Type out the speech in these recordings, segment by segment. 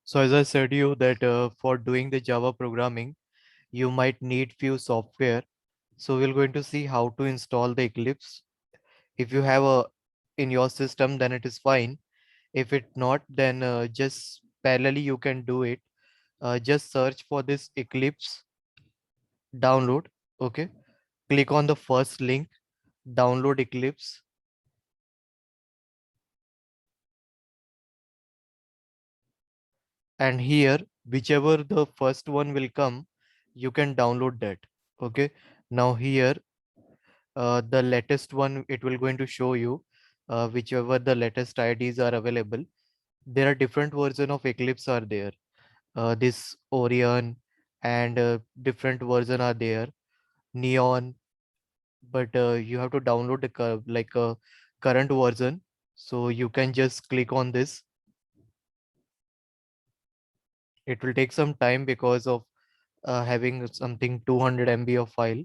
So as I said you that for doing the Java programming, you might need few software. So we're going to see how to install the Eclipse. If you have a in your system, then it is fine. If it not, then just parallelly you can do it. Just search for this Eclipse download. Okay. Click on the first link, download Eclipse. And here, whichever the first one will come, you can download that. Okay. Now here, the latest one, it will going to show you whichever the latest IDs are available. There are different version of Eclipse are there. This Orion and different version are there. Neon, but you have to download the current version. So you can just click on this. It will take some time because of having something 200 MB of file.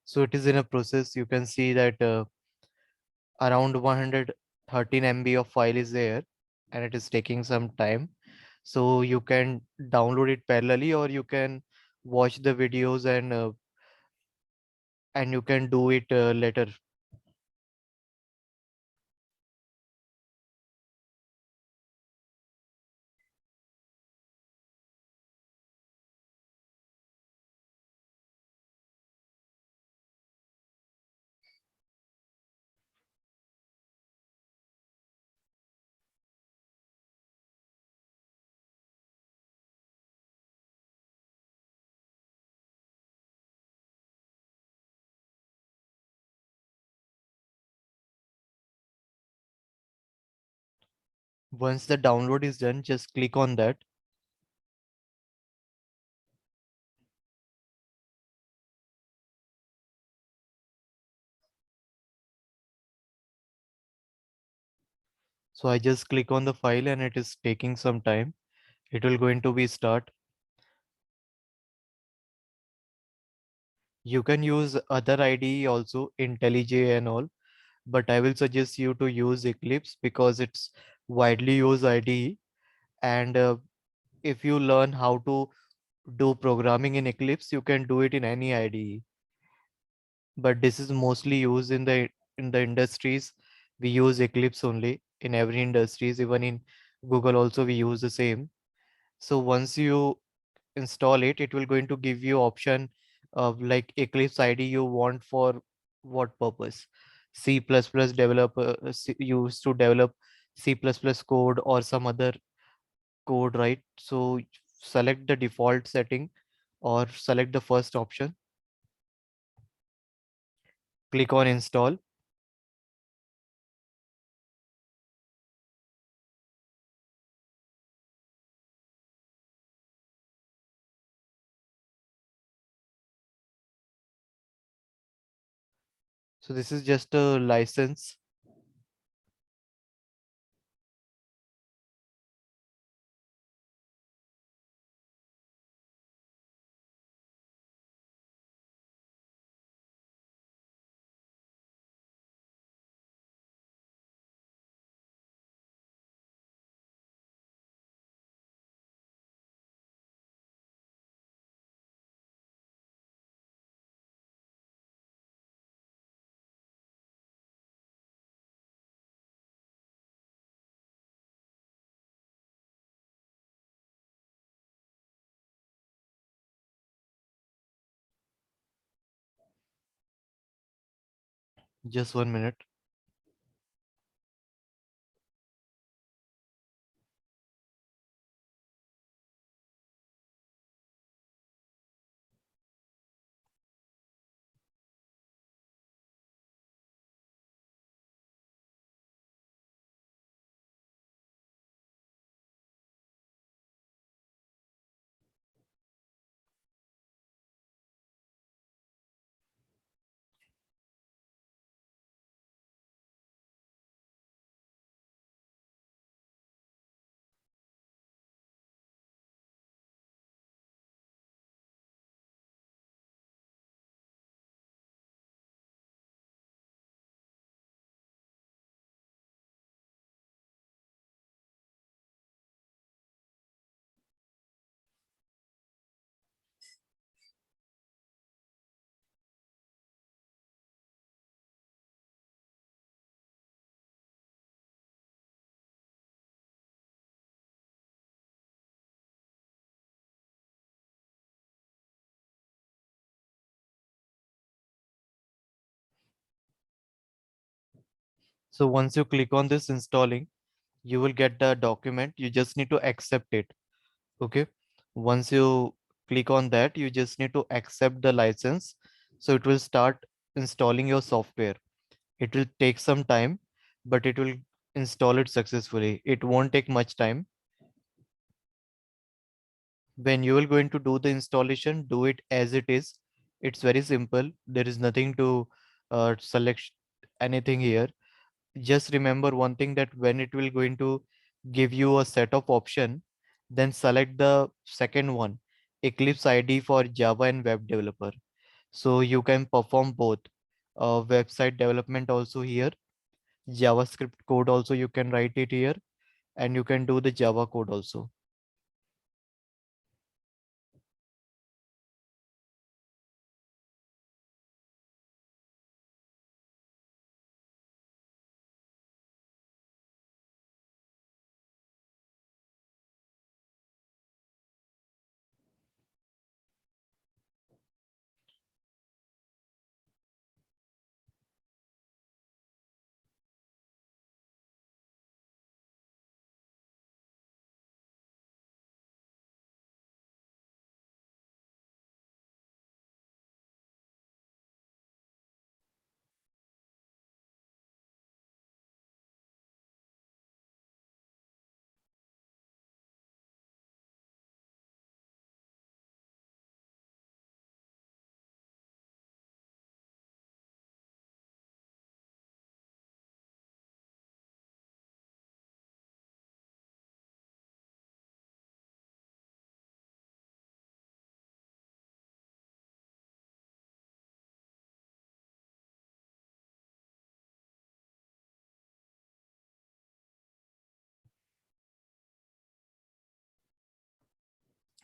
So it is in a process. You can see that around 113 MB of file is there, and it is taking some time. So you can download it parallelly, or you can watch the videos and you can do it later. Once the download is done, just click on that. So I just click on the file and it is taking some time. It will going to be start. You can use other IDE also, IntelliJ and all, but I will suggest you to use Eclipse because it's widely used IDE. And if you learn how to do programming in Eclipse, you can do it in any IDE. But this is mostly used in the industries. We use Eclipse only in every industries, even in Google also we use the same. So once you install it, it will going to give you option of like Eclipse ID you want for what purpose. C++ developer used to develop C++ code or some other code, right? So select the default setting or select the first option, click on install. So this is just a license. Just 1 minute. So once you click on this installing, you will get the document. You just need to accept it. Okay. Once you click on that, you just need to accept the license. So it will start installing your software. It will take some time, but it will install it successfully. It won't take much time. When you are going to do the installation, do it as it is. It's very simple. There is nothing to select anything here. Just remember one thing, that when it will going to give you a set of option, then select the second one, Eclipse IDE for Java and web developer. So you can perform both website development also here, JavaScript code also you can write it here, and you can do the Java code also.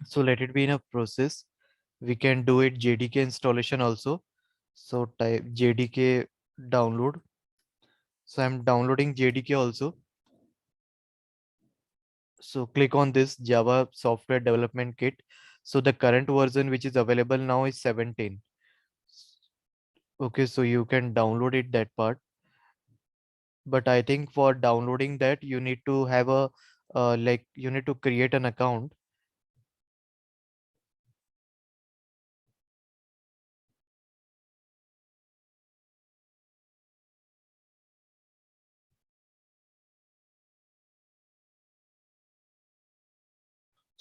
So let it be in a process. We can do it JDK installation also. So type JDK download. So I'm downloading JDK also. So click on this Java Software Development Kit. So the current version which is available now is 17. Okay, so you can download it that part. But I think for downloading that, you need to have a like you need to create an account.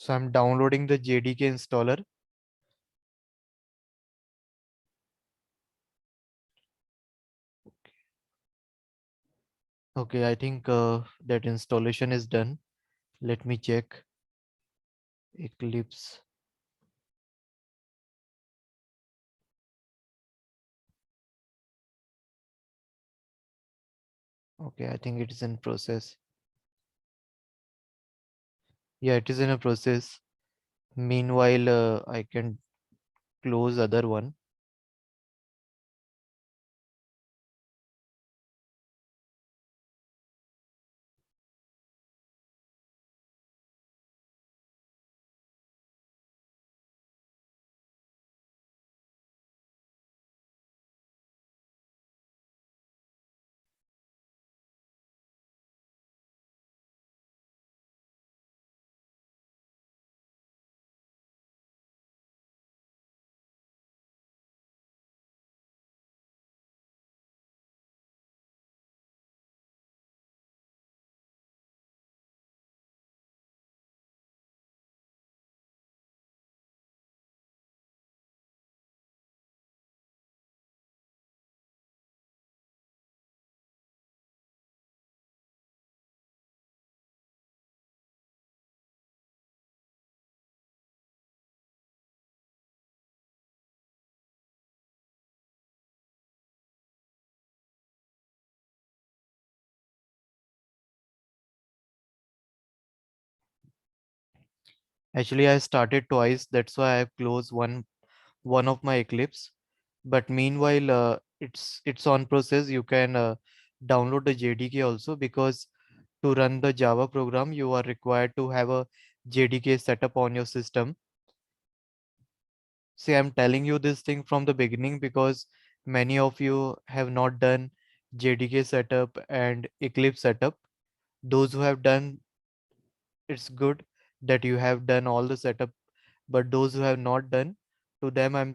So I'm downloading the JDK installer. Okay, I think that installation is done. Let me check. Eclipse. Okay, I think it is in process. Yeah, it is in a process. Meanwhile, I can close other one. Actually, I started twice. That's why I've closed one of my Eclipse. But meanwhile, it's on process. You can download the JDK also, because to run the Java program, you are required to have a JDK setup on your system. See, I'm telling you this thing from the beginning because many of you have not done JDK setup and Eclipse setup. Those who have done, it's good that you have done all the setup, but those who have not done, to them I'm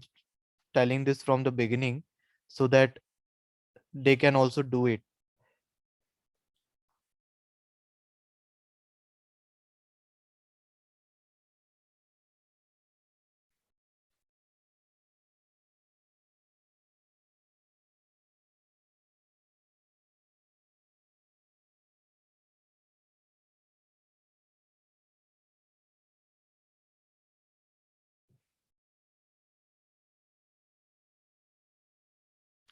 telling this from the beginning so that they can also do it.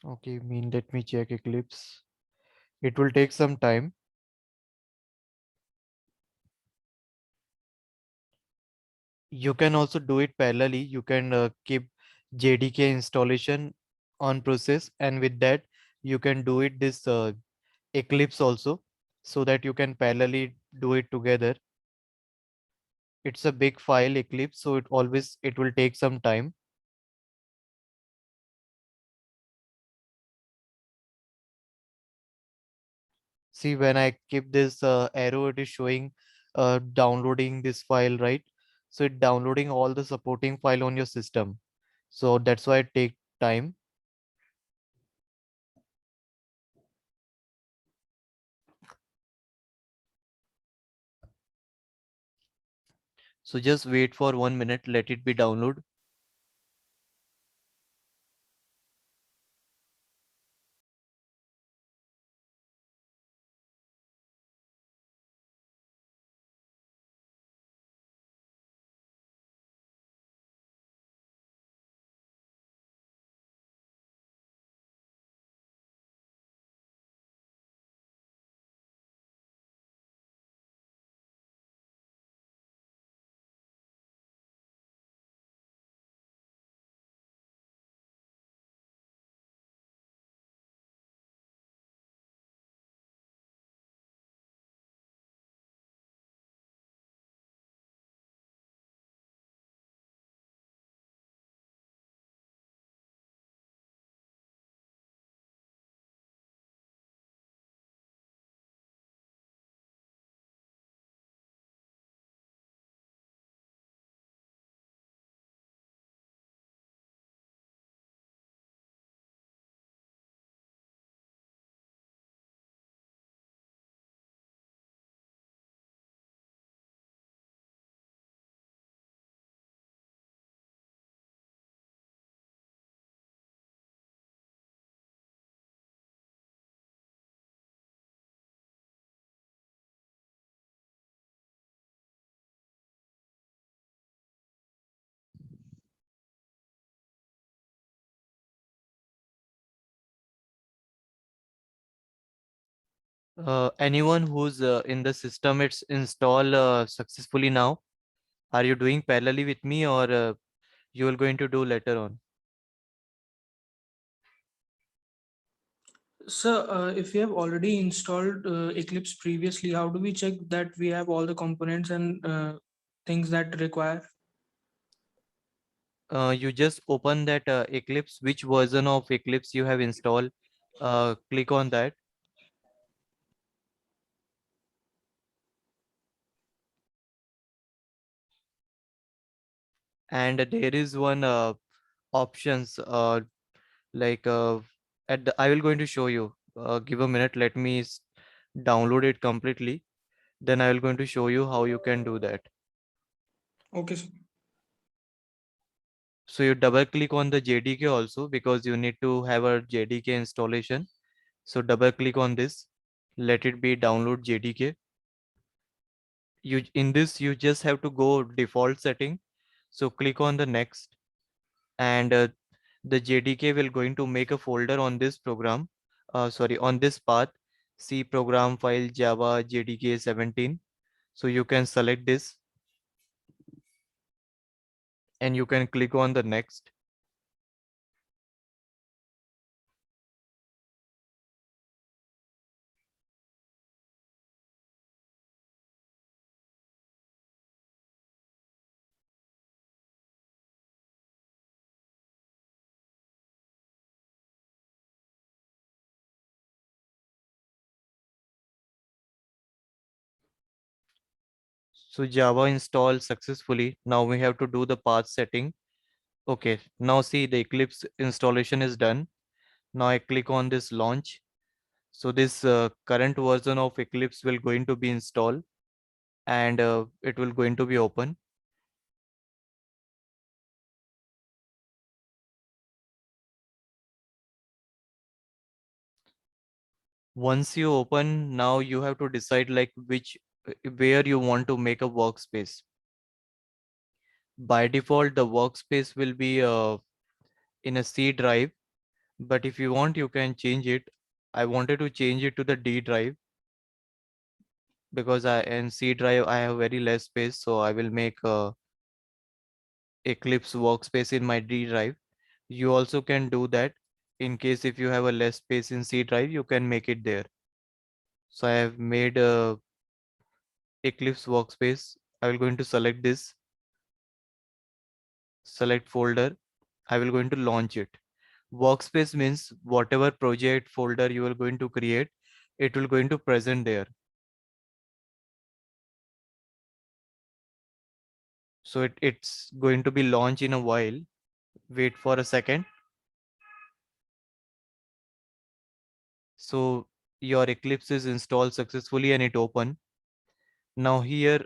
Okay, mean let me check Eclipse. It will take some time. You can also do it parallelly. You can keep JDK installation on process, and with that you can do it this Eclipse also, so that you can parallelly do it together. It's a big file Eclipse, so it will take some time. See, when I keep this arrow, it is showing downloading this file, right? So it downloading all the supporting file on your system. So that's why it take time. So just wait for 1 minute, let it be download. Anyone who's in the system, it's installed successfully now. Are you doing parallelly with me, or you are going to do later on? So, if we have already installed Eclipse previously, how do we check that we have all the components and things that require? You just open that Eclipse, which version of Eclipse you have installed. Click on that, and there is one options like at the I will going to show you. Give a minute, let me download it completely. Then I will going to show you how you can do that. Okay, sir. So you double click on the JDK also, because you need to have a JDK installation. So double click on this, let it be download JDK. You in this you just have to go default setting. So click on the next, and the JDK will going to make a folder on this program. Sorry, on this path. C program file Java JDK 17. So you can select this, and you can click on the next. So Java installed successfully. Now we have to do the path setting. Okay, now see the Eclipse installation is done. Now I click on this launch. So this current version of Eclipse will going to be installed, and it will going to be open. Once you open, now you have to decide like where you want to make a workspace. By default, the workspace will be in a C drive, but if you want, you can change it. I wanted to change it to the D drive because I in C drive I have very less space, so I will make a Eclipse workspace in my D drive. You also can do that. In case if you have a less space in C drive, you can make it there. So I have made a Eclipse workspace. I will going to select this, select folder. I will going to launch it. Workspace means whatever project folder you are going to create, it will going to present there. So it's going to be launched in a while. Wait for a second. So your Eclipse is installed successfully and it open. Now here,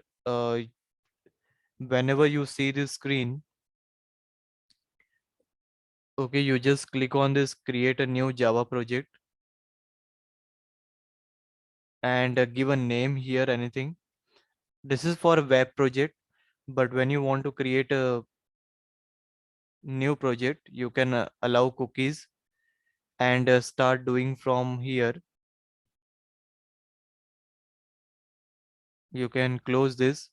whenever you see this screen, okay, you just click on this create a new Java project and give a name here, anything. This is for a web project, but when you want to create a new project, you can allow cookies and start doing from here. You can close this.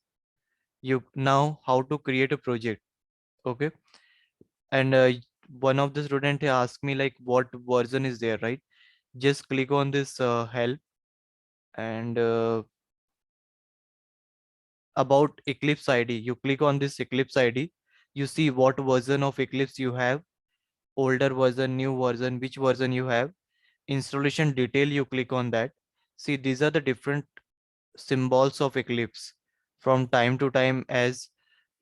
You now how to create a project. Okay. And one of the student asked me like what version is there, right? Just click on this help and about Eclipse ID. You click on this Eclipse ID. You see what version of Eclipse you have, older version, new version, which version you have. Installation detail, you click on that. See, these are the different symbols of Eclipse. From time to time, as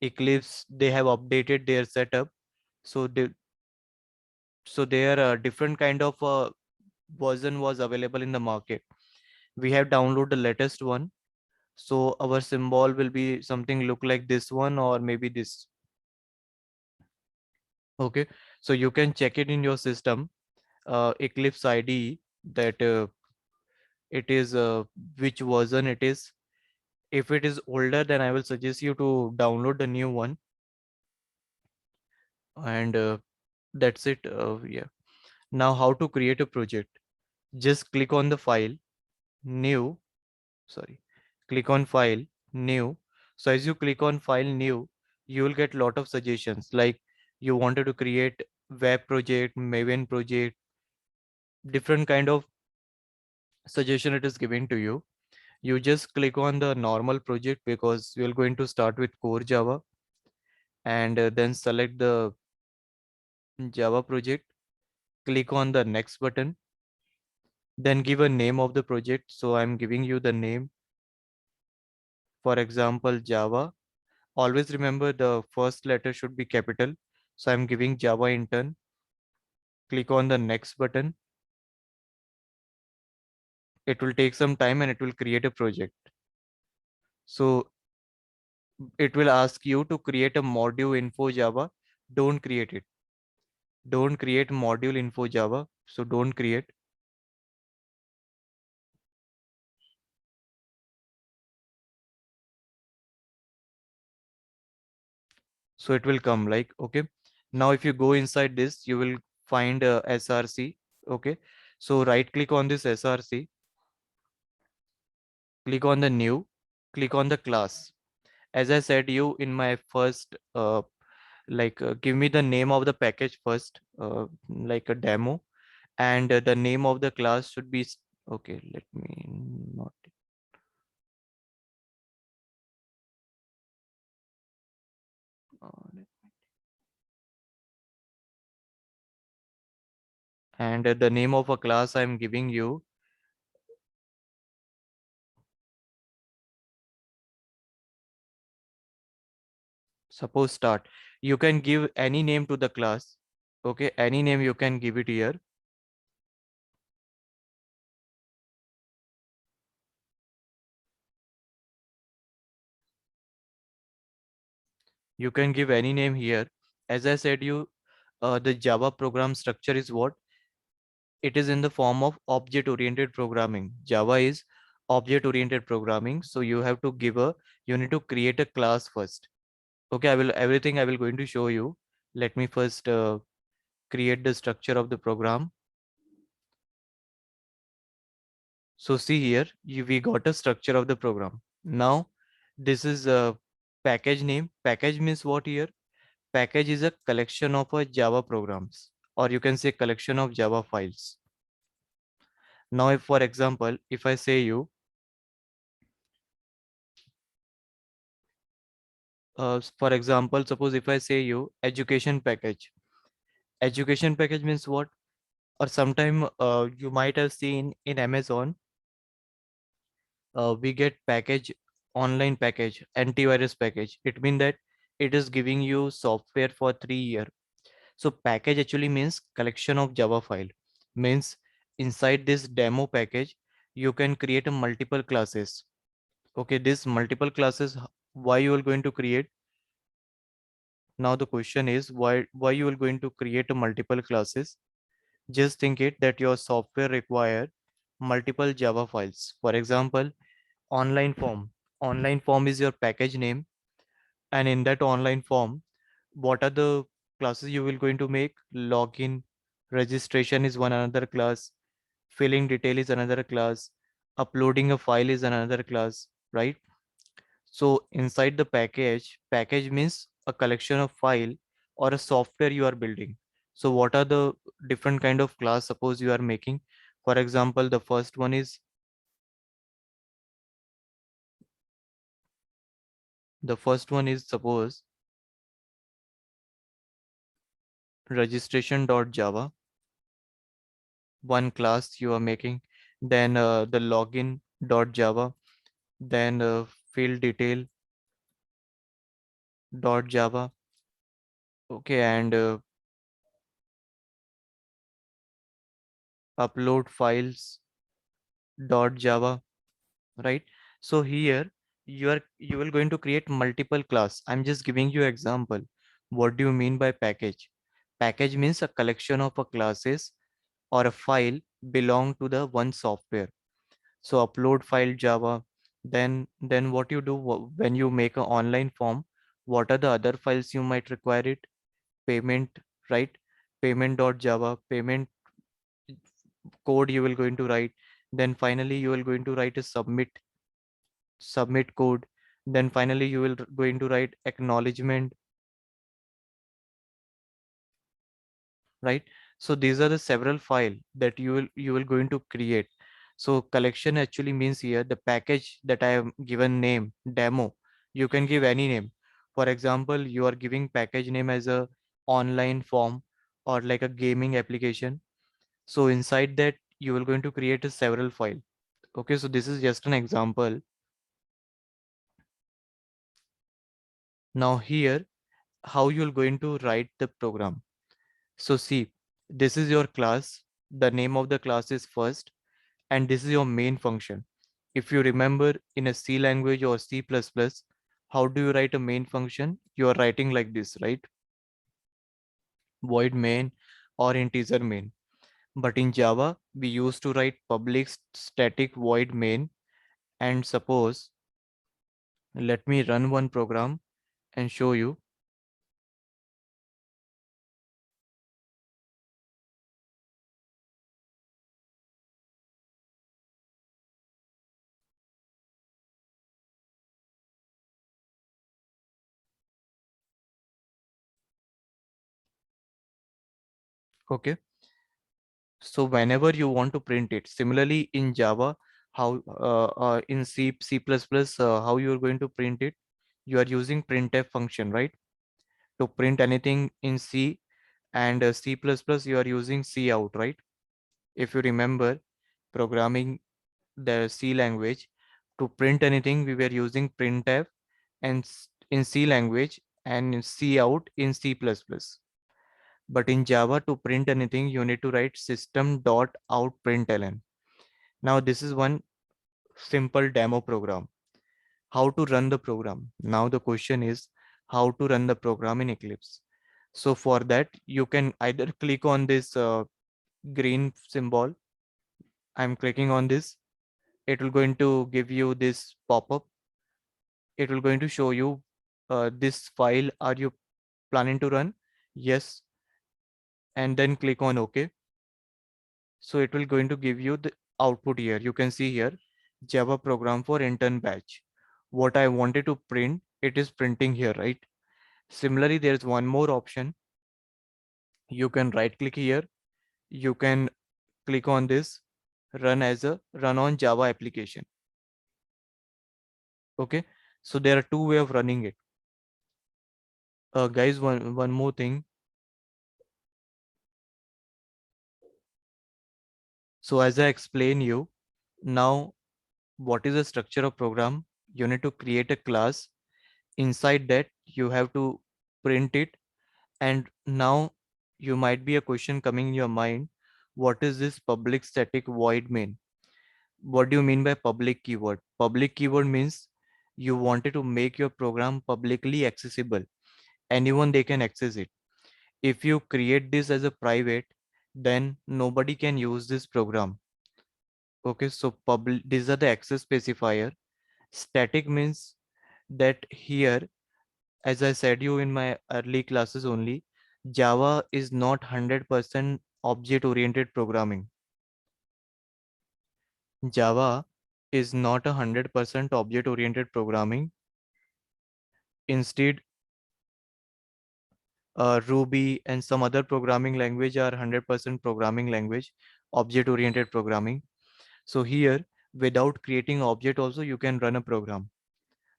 Eclipse, they have updated their setup. So there are different kind of version was available in the market. We have downloaded the latest one. So our symbol will be something look like this one or maybe this. Okay. So you can check it in your system, Eclipse ID, that it is which version it is. If it is older, then I will suggest you to download the new one. And that's it. Yeah. Now how to create a project? Just click on the file, new, sorry, click on file, new. So as you click on file, new, you will get lot of suggestions like you wanted to create web project, Maven project, different kind of suggestion it is giving to you. You just click on the normal project because we are going to start with core Java, and then select the Java project, click on the next button, then give a name of the project. So I'm giving you the name, for example, Java. Always remember the first letter should be capital. So I'm giving Java intern. Click on the next button. It will take some time and it will create a project. So it will ask you to create a module info Java. Don't create it. Don't create module info Java. So don't create. So it will come like, okay. Now if you go inside this, you will find SRC. Okay. So right click on this SRC, click on the new, click on the class. As I said you in my first, give me the name of the package first, like a demo, and the name of the class should be, okay, let me not, uh, and the name of a class I'm giving you, Suppose start. You can give any name to the class. Okay, any name you can give it here. You can give any name here. As I said you, the Java program structure is what? It is in the form of object oriented programming. Java is object oriented programming. So you have to you need to create a class first. Okay, everything I will going to show you. Let me first create the structure of the program. So see here, we got a structure of the program. Now, this is a package name. Package means what here? Package is a collection of Java programs, or you can say collection of Java files. Now, if for example, if I say you, for example, suppose if I say you education package. Education package means what? Or sometime you might have seen in Amazon, we get package, online package, antivirus package. It means that it is giving you software for 3 year. So package actually means collection of Java file. Means inside this demo package, you can create a multiple classes. Okay, this multiple classes, why you are going to create? Now the question is why you are going to create a multiple classes? Just think it that your software require multiple Java files. For example, online form. Online form is your package name, and in that online form, what are the classes you will going to make? Login, registration is one another class, filling detail is another class, uploading a file is another class, right? So inside the package means a collection of file or a software you are building. So what are the different kind of class suppose you are making? For example, the first one is suppose registration.java, one class you are making. Then the login.java, then field detail.java. Okay, and upload files.java, right? So here you will going to create multiple class. I'm just giving you example. What do you mean by package? Package means a collection of a classes or a file belong to the one software. So upload file Java. Then what you do when you make an online form, what are the other files you might require it? Payment, right? Payment.java, payment code you will going to write. Then finally you will going to write a submit code. Then finally you will going to write acknowledgement, right? So these are the several file that you will going to create. So collection actually means here the package that I have given name demo. You can give any name. For example, you are giving package name as a online form or like a gaming application. So inside that you will going to create a several file. Okay, so this is just an example. Now here, how you're going to write the program. So see, this is your class. The name of the class is first, and this is your main function. If you remember in a C language or C++, how do you write a main function? You are writing like this, right? Void main or integer main. But in Java, we used to write public static void main. And suppose, let me run one program and show you. Okay. So whenever you want to print it, similarly in Java, how in how you are going to print it? You are using printf function, right? To print anything in C, and C++ you are using cout, right? If you remember programming the C language, to print anything we were using printf, and in C language and C out in C++. But in Java, to print anything, you need to write system.out.println. Now this is one simple demo program. How to run the program? Now the question is how to run the program in Eclipse. So for that, you can either click on this green symbol. I'm clicking on this. It will going to give you this pop-up. It will going to show you this file. Are you planning to run? Yes. And then click on OK. So it will going to give you the output here. You can see here Java program for intern batch. What I wanted to print, it is printing here, right? Similarly, there's one more option. You can right click here. You can click on this, run on Java application. Okay. So there are two way of running it. Guys, one more thing. So as I explain you, now what is the structure of program? You need to create a class. Inside that, you have to print it. And now you might be a question coming in your mind. What is this public static void mean? What do you mean by public keyword? Public keyword means you wanted to make your program publicly accessible. Anyone they can access it. If you create this as a private, then nobody can use this program. Okay, so public, these are the access specifier. Static means that here, as I said you in my early classes only, Java is not 100% object oriented programming. Java is not 100% object oriented programming. Instead, Ruby and some other programming language are 100% programming language, object oriented programming. So here, without creating object also, you can run a program.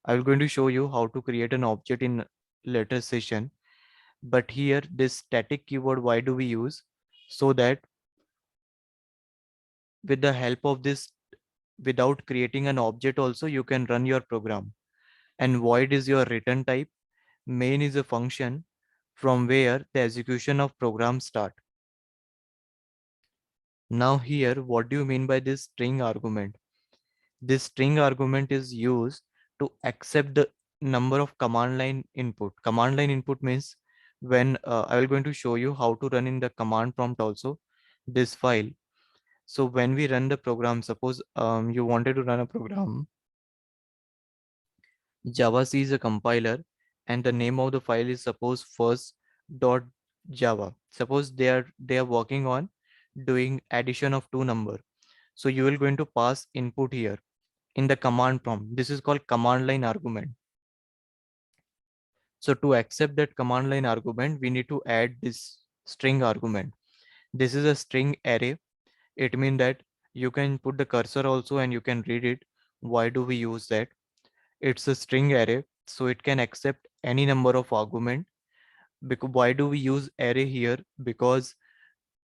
I will going to show you how to create an object in later session. But here, this static keyword, why do we use? So that with the help of this, without creating an object also, you can run your program. And void is your return type. Main is a function from where the execution of program start. Now here, what do you mean by this string argument? This string argument is used to accept the number of command line input. Command line input means when I will going to show you how to run in the command prompt also this file. So when we run the program, suppose you wanted to run a program, Java C is a compiler and the name of the file is suppose first dot Java. Suppose they are working on doing addition of two number. So you will going to pass input here in the command prompt. This is called command line argument. So to accept that command line argument, we need to add this string argument. This is a string array. It means that you can put the cursor also and you can read it. Why do we use that? It's a string array, so it can accept any number of argument. Because why do we use array here? Because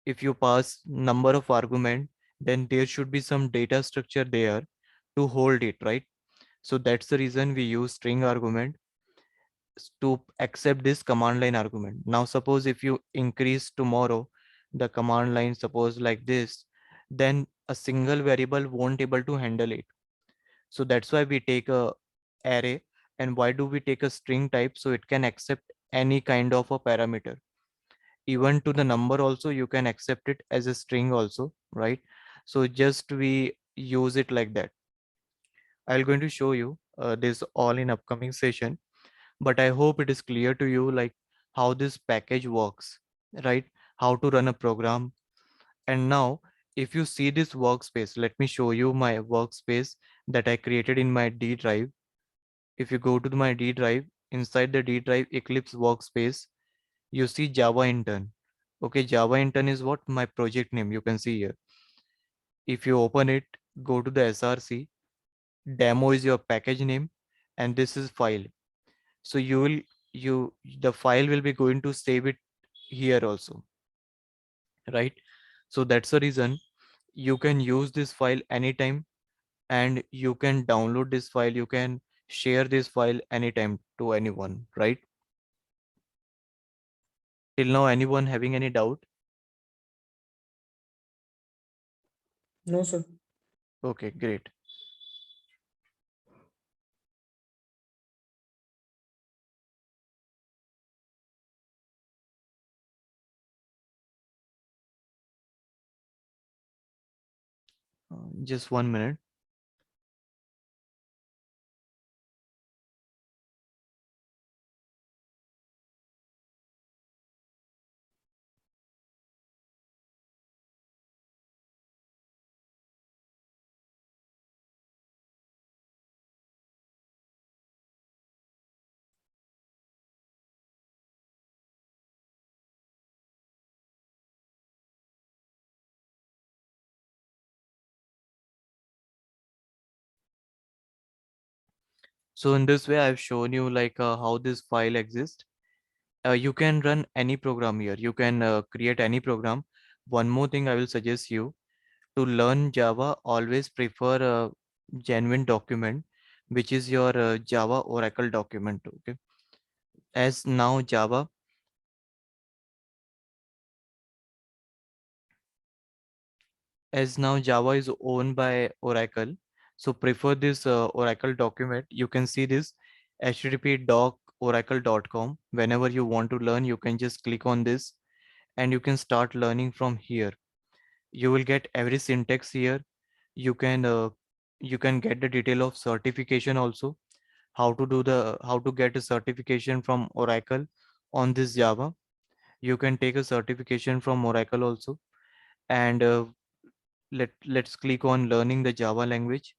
if you pass number of argument, then there should be some data structure there to hold it, right? So that's the reason we use string argument to accept this command line argument. Now suppose if you increase tomorrow the command line, suppose like this, then a single variable won't able to handle it. So that's why we take a array. And why do we take a string type? So it can accept any kind of a parameter. Even to the number also you can accept it as a string also, right? So just we use it like that. I'm going to show you this all in upcoming session, but I hope it is clear to you like how this package works, right? How to run a program. And now if you see this workspace, let me show you my workspace that I created in my D drive. If you go to my D drive, inside the D drive Eclipse workspace, you see Java intern. Okay, Java intern is what my project name you can see here. If you open it, go to the src, demo is your package name, and this is file. So you the file will be going to save it here also, right? So that's the reason you can use this file anytime, and you can download this file, you can share this file anytime to anyone, right? Till now, anyone having any doubt? No, sir. Okay, great. Just 1 minute. So in this way, I've shown you like how this file exists. You can run any program here. You can create any program. One more thing I will suggest you to learn Java, always prefer a genuine document, which is your Java Oracle document. Okay. As now Java, as now Java is owned by Oracle, so prefer this Oracle document. You can see this http doc oracle.com. Whenever you want to learn, you can just click on this and you can start learning from here. You will get every syntax here. You can you can get the detail of certification also, how to get a certification from Oracle on this Java. You can take a certification from Oracle also. And let's click on learning the Java language.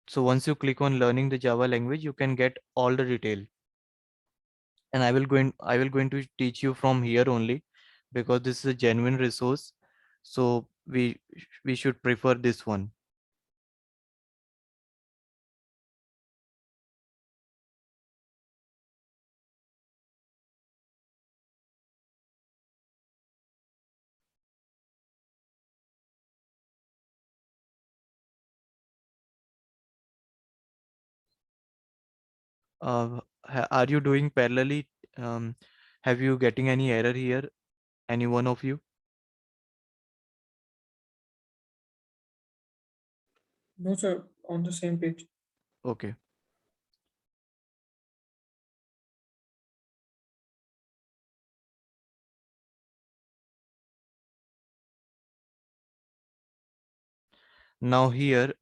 So once you click on learning the Java language, you can get all the detail. And I will going to teach you from here only, because this is a genuine resource. So we should prefer this one. Are you doing parallelly? Um, have you getting any error here? Any one of you? No, sir. On the same page. Okay. Now here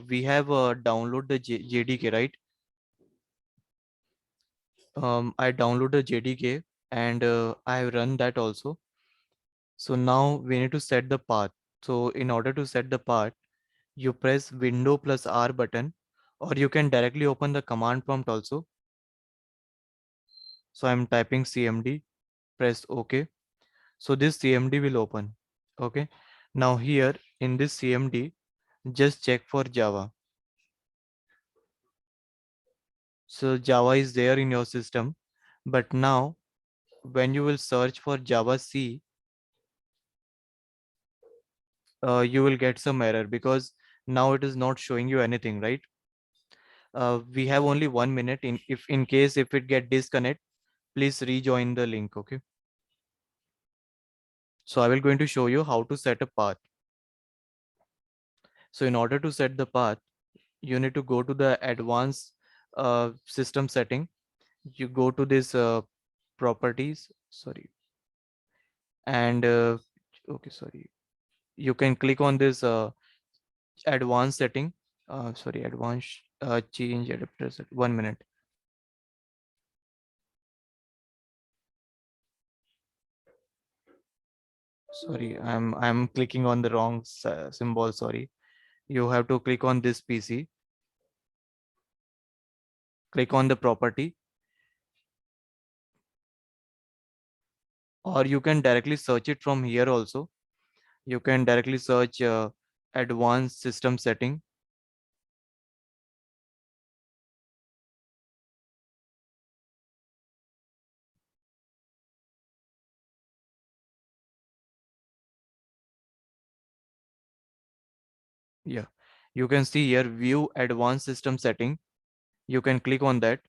we have download the JDK, right? I download the JDK and I have run that also. So now we need to set the path. So in order to set the path, you press Window plus R button, or you can directly open the command prompt also. So I'm typing CMD, press OK. So this CMD will open. Okay. Now here in this CMD, just check for Java. So Java is there in your system, but now when you will search for Java C, you will get some error because now it is not showing you anything, right? We have only 1 minute. In case if it get disconnect, please rejoin the link. Okay. So I will going to show you how to set a path. So in order to set the path, you need to go to the advanced system setting. You go to this properties. Sorry, and okay, sorry. You can click on this advanced setting. Sorry, advanced change adapter. 1 minute. Sorry, I'm clicking on the wrong symbol. Sorry. You have to click on this PC. Click on the property, or you can directly search it from here also. You can directly search advanced system setting. Yeah, you can see here view advanced system setting. You can click on that.